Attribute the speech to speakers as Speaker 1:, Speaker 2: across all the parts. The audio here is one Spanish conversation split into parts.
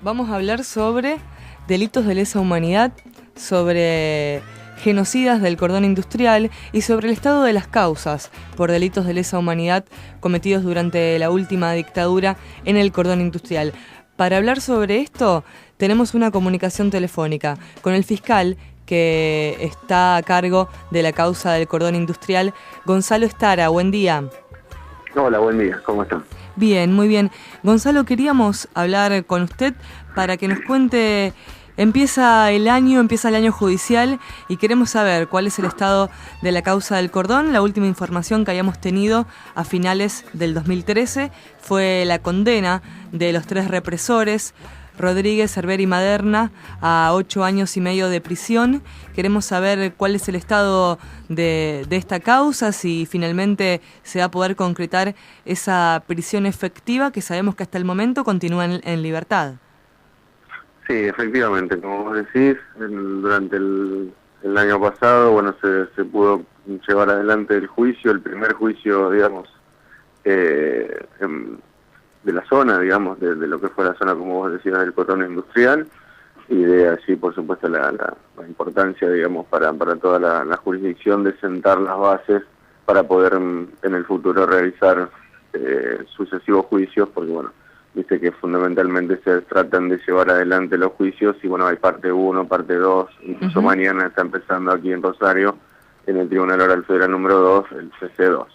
Speaker 1: Vamos a hablar sobre delitos de lesa humanidad, sobre genocidas del cordón industrial y sobre el estado de las causas por delitos de lesa humanidad cometidos durante la última dictadura en el cordón industrial. Para hablar sobre esto, tenemos una comunicación telefónica con el fiscal que está a cargo de la causa del cordón industrial, Gonzalo Estara. Buen día.
Speaker 2: Hola, buen día. ¿Cómo están?
Speaker 1: Bien, muy bien. Gonzalo, queríamos hablar con usted para que nos cuente, empieza el año judicial y queremos saber cuál es el estado de la causa del cordón. La última información que habíamos tenido a finales del 2013 fue la condena de los 3 represores, Rodríguez, Cerver y Maderna, a 8 años y medio de prisión. Queremos saber cuál es el estado de esta causa, si finalmente se va a poder concretar esa prisión efectiva que sabemos que hasta el momento continúa en libertad.
Speaker 2: Sí, efectivamente, como vos decís, durante el año pasado, bueno, se pudo llevar adelante el juicio, el primer juicio, digamos, de la zona, digamos, de lo que fue la zona, como vos decías, del cordón industrial, y de allí, por supuesto, la importancia, digamos, para toda la jurisdicción de sentar las bases para poder en el futuro realizar sucesivos juicios, porque, bueno, viste que fundamentalmente se tratan de llevar adelante los juicios, y bueno, hay parte 1, parte 2, incluso mañana está empezando aquí en Rosario, en el Tribunal Oral Federal número 2, el CC2.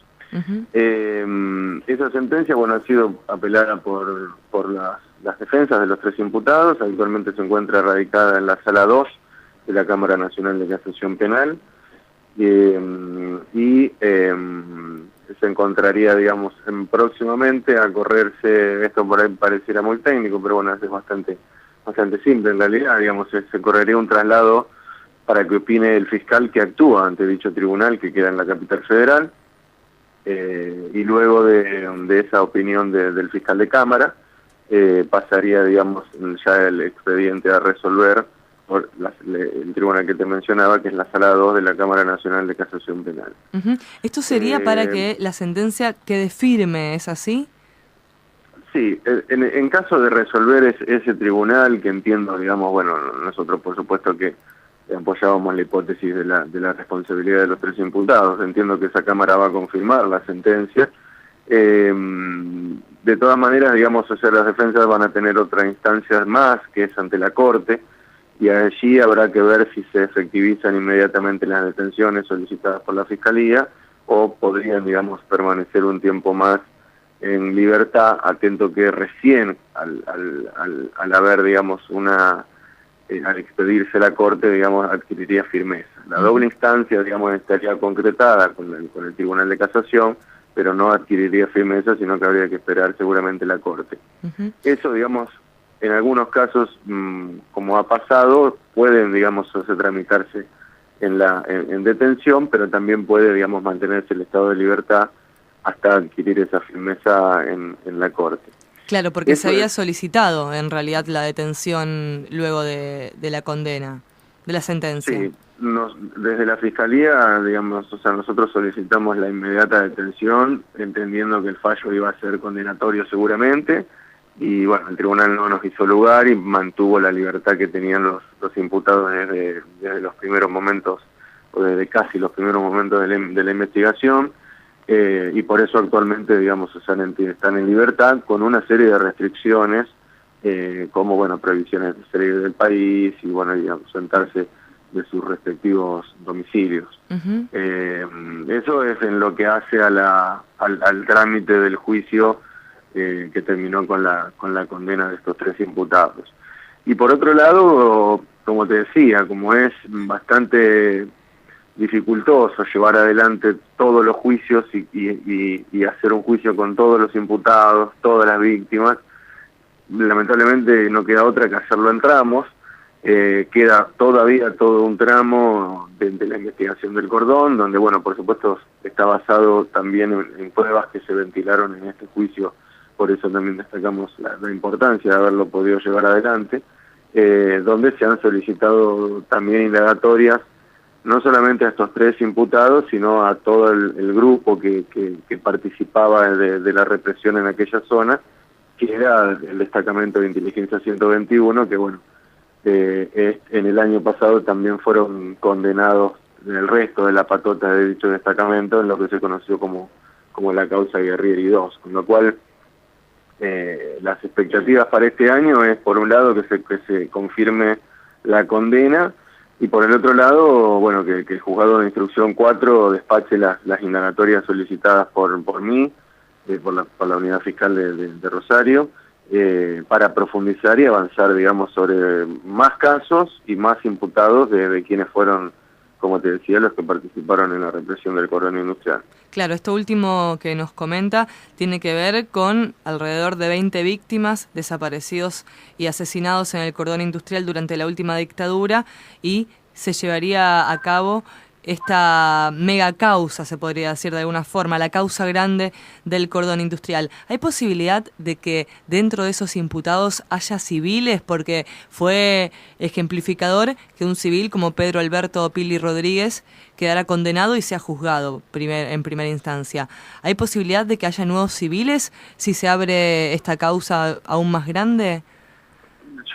Speaker 2: Esa sentencia, bueno, ha sido apelada por las defensas de los 3 imputados. Actualmente se encuentra radicada en la Sala 2 de la Cámara Nacional de Casación Penal, y se encontraría, digamos, próximamente a correrse, esto por ahí pareciera muy técnico, pero bueno, es bastante simple en realidad, digamos, se correría un traslado para que opine el fiscal que actúa ante dicho tribunal que queda en la capital federal. Y luego de esa opinión del fiscal de Cámara, pasaría, digamos, ya el expediente a resolver por el tribunal que te mencionaba, que es la Sala 2 de la Cámara Nacional de Casación Penal.
Speaker 1: ¿Esto sería para que la sentencia quede firme, es así?
Speaker 2: Sí, en caso de resolver ese tribunal, que entiendo, digamos, bueno, nosotros por supuesto que apoyábamos la hipótesis de la responsabilidad de los 3 imputados. Entiendo que esa Cámara va a confirmar la sentencia. De todas maneras, digamos, o sea, las defensas van a tener otra instancia más, que es ante la Corte, y allí habrá que ver si se efectivizan inmediatamente las detenciones solicitadas por la Fiscalía, o podrían, digamos, permanecer un tiempo más en libertad, atento que recién, al haber, digamos, al expedirse la Corte, digamos, adquiriría firmeza. La doble instancia, digamos, estaría concretada con el Tribunal de Casación, pero no adquiriría firmeza, sino que habría que esperar seguramente la Corte. Eso, digamos, en algunos casos, como ha pasado, pueden, digamos, tramitarse en detención, pero también puede, digamos, mantenerse el estado de libertad hasta adquirir esa firmeza en la Corte.
Speaker 1: Claro, porque se había solicitado en realidad la detención luego de la condena, de la sentencia.
Speaker 2: Sí, desde la Fiscalía, digamos, o sea, nosotros solicitamos la inmediata detención, entendiendo que el fallo iba a ser condenatorio seguramente, y bueno, el tribunal no nos hizo lugar y mantuvo la libertad que tenían los imputados desde los primeros momentos, o desde casi los primeros momentos de la investigación. Y por eso actualmente, digamos, están en libertad con una serie de restricciones, como, bueno, prohibiciones de salir del país y, bueno, y ausentarse de sus respectivos domicilios. Eso es en lo que hace al trámite del juicio que terminó con la condena de estos 3 imputados. Y por otro lado, como te decía, como es bastante dificultoso llevar adelante todos los juicios y hacer un juicio con todos los imputados, todas las víctimas, lamentablemente no queda otra que hacerlo en tramos. Queda todavía todo un tramo de la investigación del cordón, donde, bueno, por supuesto está basado también en pruebas que se ventilaron en este juicio, por eso también destacamos la importancia de haberlo podido llevar adelante, donde se han solicitado también indagatorias no solamente a estos 3 imputados, sino a todo el grupo que participaba de la represión en aquella zona, que era el destacamento de inteligencia 121, que bueno, en el año pasado también fueron condenados el resto de la patota de dicho destacamento en lo que se conoció como la causa Guerrieri 2, con lo cual las expectativas para este año es, por un lado, que se confirme la condena, y por el otro lado, bueno, que el juzgado de instrucción 4 despache las indagatorias solicitadas por mí, por la unidad fiscal de Rosario, para profundizar y avanzar, digamos, sobre más casos y más imputados de quienes fueron, como te decía, los que participaron en la represión del cordón industrial.
Speaker 1: Claro, esto último que nos comenta tiene que ver con alrededor de 20 víctimas desaparecidos y asesinados en el cordón industrial durante la última dictadura, y se llevaría a cabo esta mega causa, se podría decir de alguna forma, la causa grande del cordón industrial. ¿Hay posibilidad de que dentro de esos imputados haya civiles? Porque fue ejemplificador que un civil como Pedro Alberto Pili Rodríguez quedara condenado y sea juzgado en primera instancia. ¿Hay posibilidad de que haya nuevos civiles si se abre esta causa aún más grande?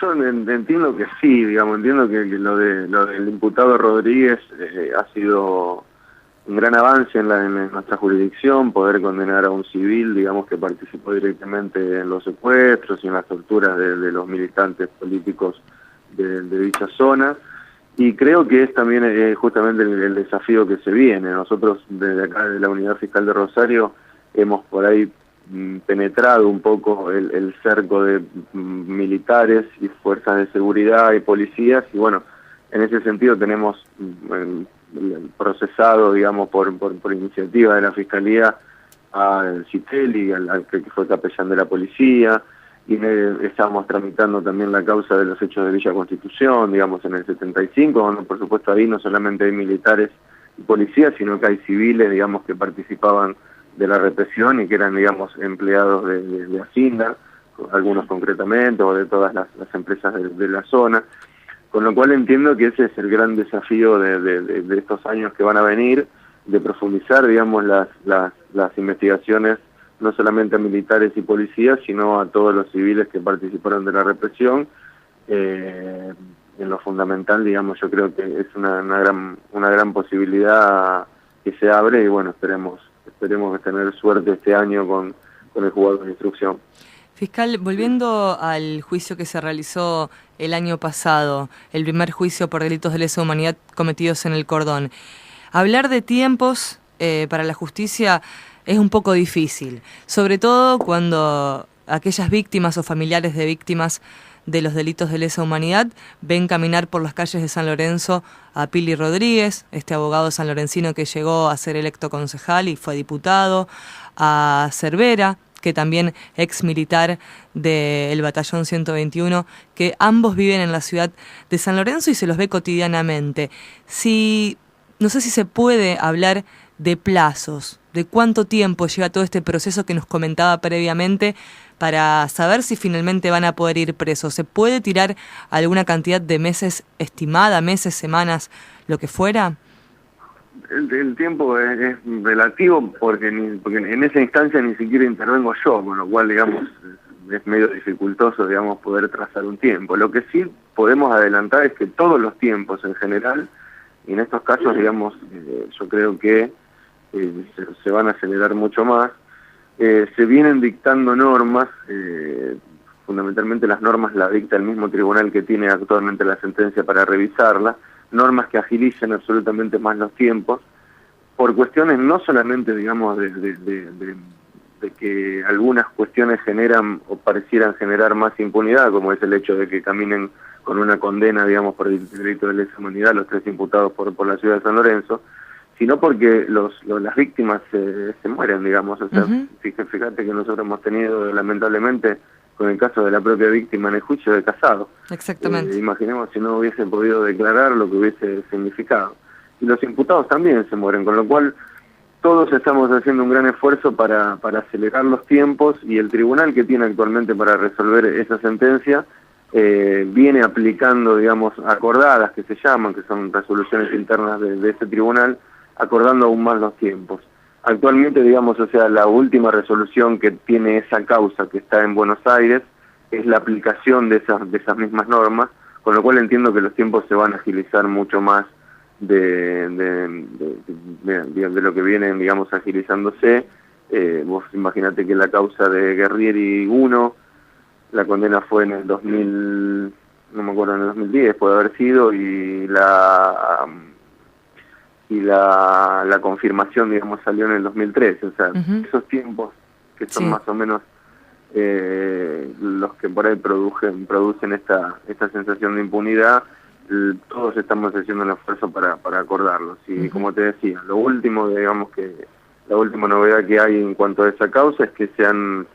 Speaker 2: Yo entiendo que sí, digamos, entiendo que lo del imputado Rodríguez ha sido un gran avance en nuestra jurisdicción, poder condenar a un civil, digamos, que participó directamente en los secuestros y en las torturas de los militantes políticos de dicha zona, y creo que es también justamente el desafío que se viene. Nosotros desde acá, de la Unidad Fiscal de Rosario, hemos por ahí penetrado un poco el cerco de militares y fuerzas de seguridad y policías, y bueno, en ese sentido tenemos procesado, digamos, por iniciativa de la Fiscalía al Citelli, al que fue capellán de la policía, y estamos tramitando también la causa de los hechos de Villa Constitución, digamos, en el 75, donde por supuesto ahí no solamente hay militares y policías, sino que hay civiles, digamos, que participaban de la represión y que eran, digamos, empleados de Hacienda, algunos concretamente, o de todas las empresas de la zona, con lo cual entiendo que ese es el gran desafío de estos años que van a venir, de profundizar, digamos, las investigaciones, no solamente a militares y policías, sino a todos los civiles que participaron de la represión. En lo fundamental, digamos, yo creo que es una gran posibilidad que se abre, y bueno, esperemos tener suerte este año con el juzgado de instrucción.
Speaker 1: Fiscal, volviendo al juicio que se realizó el año pasado, el primer juicio por delitos de lesa humanidad cometidos en el cordón, hablar de tiempos para la justicia es un poco difícil, sobre todo cuando aquellas víctimas o familiares de víctimas de los delitos de lesa humanidad ven caminar por las calles de San Lorenzo a Pili Rodríguez, este abogado sanlorencino que llegó a ser electo concejal y fue diputado, a Cervera, que también ex militar del batallón 121, que ambos viven en la ciudad de San Lorenzo y se los ve cotidianamente. No sé si se puede hablar de plazos, de cuánto tiempo lleva todo este proceso que nos comentaba previamente para saber si finalmente van a poder ir presos. ¿Se puede tirar alguna cantidad de meses estimada, meses, semanas, lo que fuera?
Speaker 2: El tiempo es relativo porque en esa instancia ni siquiera intervengo yo, con lo cual, digamos, es medio dificultoso, digamos, poder trazar un tiempo. Lo que sí podemos adelantar es que todos los tiempos en general, y en estos casos, digamos, yo creo que se van a acelerar mucho más. Se vienen dictando normas, fundamentalmente las normas las dicta el mismo tribunal que tiene actualmente la sentencia para revisarla, normas que agilicen absolutamente más los tiempos, por cuestiones no solamente, digamos, de que algunas cuestiones generan o parecieran generar más impunidad, como es el hecho de que caminen con una condena, digamos, por el delito de lesa humanidad los 3 imputados por la ciudad de San Lorenzo, sino porque las víctimas se mueren, digamos. O sea, fíjate que nosotros hemos tenido, lamentablemente, con el caso de la propia víctima en el juicio de Casado.
Speaker 1: Exactamente.
Speaker 2: Imaginemos si no hubiese podido declarar lo que hubiese significado. Y los imputados también se mueren, con lo cual todos estamos haciendo un gran esfuerzo para acelerar los tiempos, y el tribunal que tiene actualmente para resolver esa sentencia viene aplicando, digamos, acordadas, que se llaman, que son resoluciones internas de ese tribunal, acordando aún más los tiempos. Actualmente, digamos, o sea, la última resolución que tiene esa causa que está en Buenos Aires es la aplicación de esas mismas normas, con lo cual entiendo que los tiempos se van a agilizar mucho más de lo que vienen, digamos, agilizándose. Vos imaginate que la causa de Guerrieri 1, la condena fue en el 2000, no me acuerdo, en el 2010 puede haber sido, y la confirmación, digamos, salió en el 2013. O sea, esos tiempos que son más o menos los que por ahí producen esta sensación de impunidad, todos estamos haciendo un esfuerzo para acordarlos. Y como te decía, lo último, digamos, que la última novedad que hay en cuanto a esa causa es que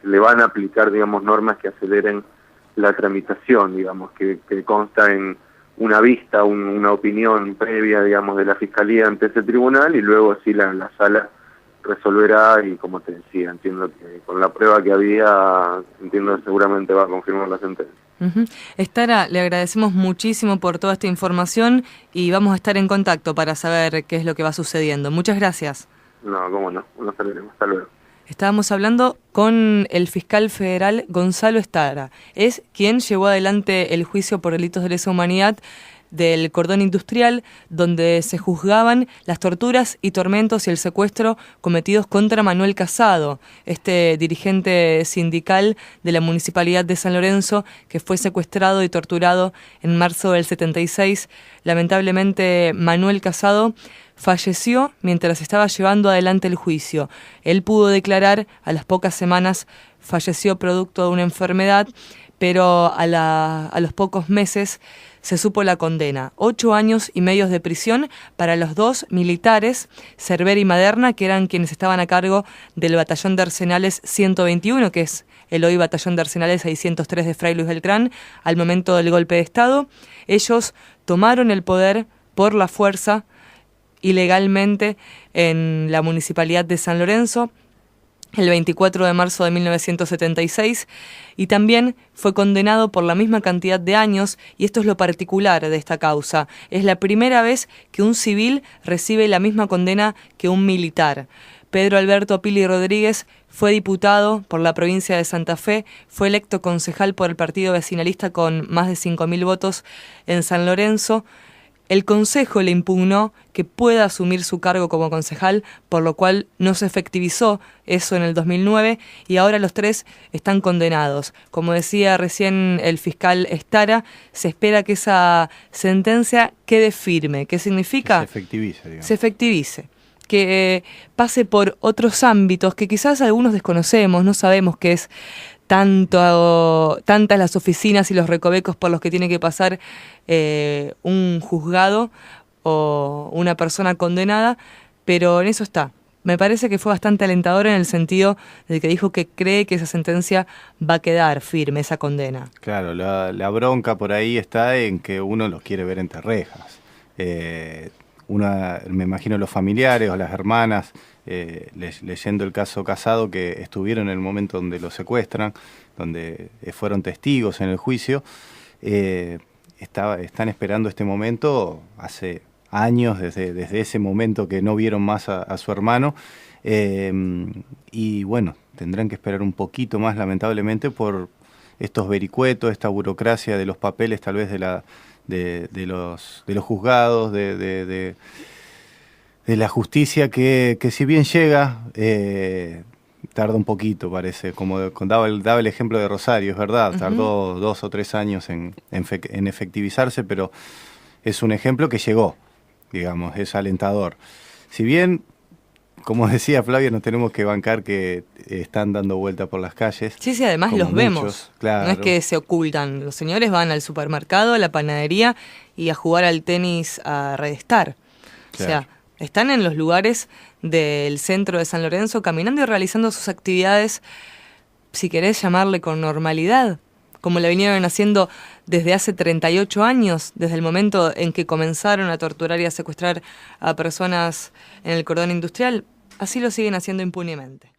Speaker 2: le van a aplicar, digamos, normas que aceleren la tramitación, digamos, que consta en una vista, una opinión previa, digamos, de la Fiscalía ante ese tribunal, y luego sí la sala resolverá. Y como te decía, entiendo que con la prueba que había, entiendo que seguramente va a confirmar la sentencia.
Speaker 1: Estara, le agradecemos muchísimo por toda esta información y vamos a estar en contacto para saber qué es lo que va sucediendo. Muchas gracias.
Speaker 2: No, cómo no, nos veremos. Hasta luego.
Speaker 1: Estábamos hablando con el fiscal federal Gonzalo Estara. Es quien llevó adelante el juicio por delitos de lesa humanidad del cordón industrial, donde se juzgaban las torturas y tormentos y el secuestro cometidos contra Manuel Casado, este dirigente sindical de la Municipalidad de San Lorenzo, que fue secuestrado y torturado en marzo del 76. Lamentablemente, Manuel Casado falleció mientras estaba llevando adelante el juicio. Él pudo declarar, a las pocas semanas falleció producto de una enfermedad, pero a los pocos meses se supo la condena. 8 años y medio de prisión para los dos militares, Cervera y Maderna, que eran quienes estaban a cargo del Batallón de Arsenales 121, que es el hoy Batallón de Arsenales 603 de Fray Luis Beltrán, al momento del golpe de Estado. Ellos tomaron el poder por la fuerza, ilegalmente, en la Municipalidad de San Lorenzo, el 24 de marzo de 1976, y también fue condenado por la misma cantidad de años, y esto es lo particular de esta causa. Es la primera vez que un civil recibe la misma condena que un militar. Pedro Alberto Pili Rodríguez fue diputado por la provincia de Santa Fe, fue electo concejal por el partido vecinalista con más de 5.000 votos en San Lorenzo. El Consejo le impugnó que pueda asumir su cargo como concejal, por lo cual no se efectivizó eso en el 2009, y ahora los tres están condenados. Como decía recién el fiscal Estara, se espera que esa sentencia quede firme. ¿Qué significa?
Speaker 3: Que se efectivice, digamos.
Speaker 1: Se efectivice. Que pase por otros ámbitos que quizás algunos desconocemos, no sabemos qué es tantas las oficinas y los recovecos por los que tiene que pasar un juzgado o una persona condenada, pero en eso está. Me parece que fue bastante alentador en el sentido de que dijo que cree que esa sentencia va a quedar firme, esa condena.
Speaker 3: Claro, la bronca por ahí está en que uno los quiere ver entre rejas. Me imagino los familiares o las hermanas, leyendo el caso Casado, que estuvieron en el momento donde lo secuestran, donde fueron testigos en el juicio, están esperando este momento hace años, desde ese momento que no vieron más a su hermano, y bueno, tendrán que esperar un poquito más, lamentablemente, por estos vericuetos, esta burocracia de los papeles, tal vez de los juzgados, de la justicia, que si bien llega, tarda un poquito, parece. Como daba el ejemplo de Rosario, es verdad, tardó 2 o 3 años en efectivizarse, pero es un ejemplo que llegó, digamos, es alentador. Si bien, como decía Flavia, nos tenemos que bancar que están dando vuelta por las calles.
Speaker 1: Sí, además los vemos.
Speaker 3: Claro.
Speaker 1: No es que se ocultan. Los señores van al supermercado, a la panadería y a jugar al tenis a Red Star. Claro. O sea, están en los lugares del centro de San Lorenzo caminando y realizando sus actividades, si querés llamarle con normalidad, como la vinieron haciendo desde hace 38 años, desde el momento en que comenzaron a torturar y a secuestrar a personas en el cordón industrial. Así lo siguen haciendo impunemente.